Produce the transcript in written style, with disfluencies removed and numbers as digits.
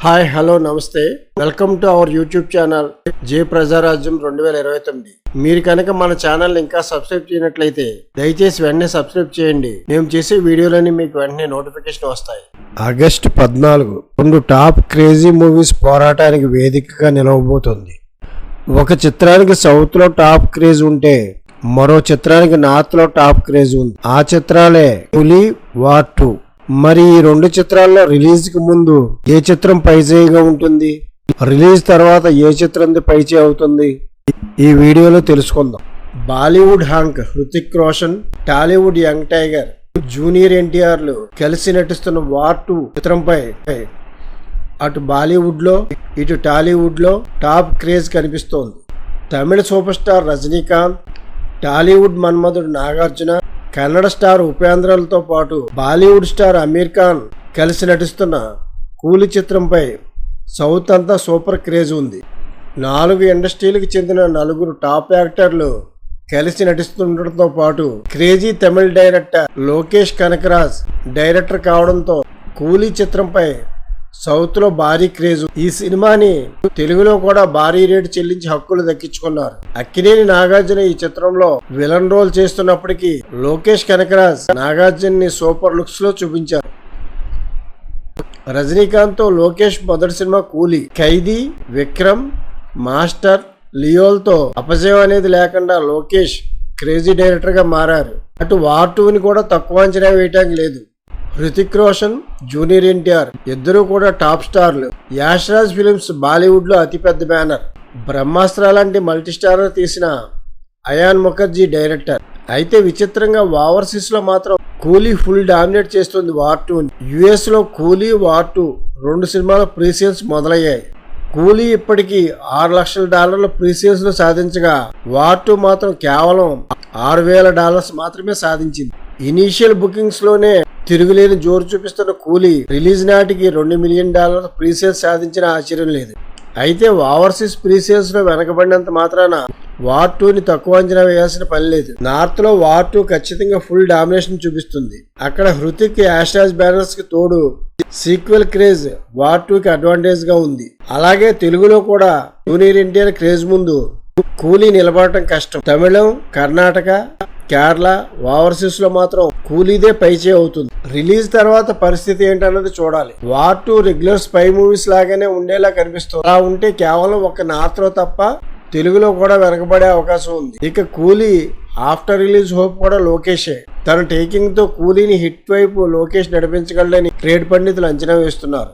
Hi hello నమస్తే, welcome to our YouTube channel Jai Prajarajyam 2029. మీరు కనుక మన ఛానల్ ఇంకా సబ్స్క్రైబ్ చేయనట్లయితే దయచేసి వెంటనే సబ్స్క్రైబ్ చేయండి. మేము చేసే వీడియోలన్నీ మీకు వెంటనే నోటిఫికేషన్ వస్తాయి. ఆగస్టు 14 రెండు టాప్ క్రేజీ మూవీస్ పోరాటానికి వేదికగా నిలవబోతుంది. ఒక చిత్రానికి సౌత్ లో టాప్ క్రేజ్ ఉంటే మరో చిత్రానికి నార్త్ లో టాప్ క్రేజ్ ఉంది. ఆ చిత్రాలే పులి, వార్ 2. మరి ఈ రెండు చిత్రాల్లో రిలీజ్ కి ముందు ఏ చిత్రం పైచేయిగా ఉంటుంది, రిలీజ్ తర్వాత ఏ చిత్రం పైచే అవుతుంది, ఈ వీడియోలో తెలుసుకుందాం. Bollywood hunk Hrithik Roshan, Tollywood young tiger junior ఎన్టీఆర్లు కలిసి నటిస్తున్న వార్ 2 చిత్రంపై అటు బాలీవుడ్ లో ఇటు టాలీవుడ్ లో టాప్ క్రేజ్ కనిపిస్తోంది. తమిళ సూపర్ స్టార్ రజనీకాంత్, టాలీవుడ్ మన్మధుడు నాగార్జున, కన్నడ స్టార్ ఉపేంద్రలతో పాటు బాలీవుడ్ స్టార్ అమీర్ ఖాన్ కలిసి నటిస్తున్న కూలీ చిత్రంపై సౌత్ అంతా సూపర్ క్రేజ్ ఉంది. 4 ఇండస్ట్రీలకు చెందిన 4 టాప్ యాక్టర్లు కలిసి నటిస్తుండటంతో పాటు క్రేజీ తమిళ డైరెక్టర్ లోకేష్ కనకరాజ్ డైరెక్టర్ కావడంతో కూలీ చిత్రంపై సౌత్ లో భారీ క్రేజ్. ఈ సినిమాని తెలుగులో కూడా భారీ రేటు చెల్లించి హక్కులు దక్కించుకున్నారు. అక్కినేని నాగార్జున ఈ చిత్రంలో విలన్ రోల్ చేస్తున్నప్పటికీ లోకేష్ కనకరాజ్ నాగార్జున ని సూపర్ లుక్స్ లో చూపించారు. రజనీకాంత్ తో లోకేష్ మొదటి సినిమా కూలీ, ఖైదీ, విక్రమ్, మాస్టర్, లియోల్తో అపజయం అనేది లేకుండా లోకేష్ క్రేజీ డైరెక్టర్ గా మారారు. అటు వార్ 2 ని కూడా తక్కువ అంచనా వేయటానికి లేదు. హృతిక్ రోషన్, జూనియర్ ఎన్టీఆర్ ఇద్దరూ కూడా టాప్ స్టార్లు. యాష్ రాజ్ ఫిలిమ్స్ బాలీవుడ్ లో అతిపెద్ద బ్యానర్. బ్రహ్మాస్త్ర లాంటి మల్టీ స్టారర్ తీసిన అయాన్ ముఖర్జీ డైరెక్టర్. అయితే విచిత్రంగా ఓవర్సీస్ లో మాత్రం కూలీ ఫుల్ డామినేట్ చేస్తుంది వార్ 2. యుఎస్ లో కూలీ, వార్ 2 రెండు సినిమాల ప్రీసేల్స్ మొదలయ్యాయి. కూలీ ఇప్పటికీ $6 లక్షల ప్రీసేల్స్ లో సాధించగా వార్ 2 మాత్రం కేవలం $6,000 మాత్రమే సాధించింది. ఇనీషియల్ బుకింగ్స్ లోనే తిరుగులేని జోరు చూపిస్తున్న కూలీ రిలీజ్ నాటికి $2 మిలియన్ ప్రీసేల్స్ సాధించిన ఆశ్చర్యం లేదు. అయితే ఓవర్సీస్ ప్రీసేల్స్ లో వెనకబడినంత మాత్రాన వార్ 2 ని తక్కువ అంచనా వేయాల్సిన పని లేదు. నార్త్ లో వార్ 2 ఖచ్చితంగా ఫుల్ డామినేషన్ చూపిస్తుంది. అక్కడ హృతిక్, యాష్ రాజ్ బ్యానర్స్ కి తోడు సీక్వెల్ క్రేజ్ వార్ 2 కి అడ్వాంటేజ్ గా ఉంది. అలాగే తెలుగులో కూడా జూనియర్ ఎన్టీఆర్ క్రేజ్ ముందు కూలీ నిలబడటం కష్టం. తమిళం, కర్ణాటక, కేరళ ఓవర్సీస్ లో మాత్రం కూలీదే పైచే అవుతుంది. రిలీజ్ తర్వాత పరిస్థితి ఏంటన్నది చూడాలి. వార్ 2 రెగ్యులర్ స్పై మూవీస్ లాగానే ఉండేలా కనిపిస్తుంది. అలా ఉంటే కేవలం ఒక నార్త్ లో తప్ప తెలుగులో కూడా వెనకబడే అవకాశం ఉంది. ఇక కూలీ ఆఫ్టర్ రిలీజ్ హోప్ కూడా లోకేషే. తన టేకింగ్ తో కూలీని హిట్ వైపు లోకేష్ నడిపించగలడని ట్రేడ్ పండితులు అంచనా వేస్తున్నారు.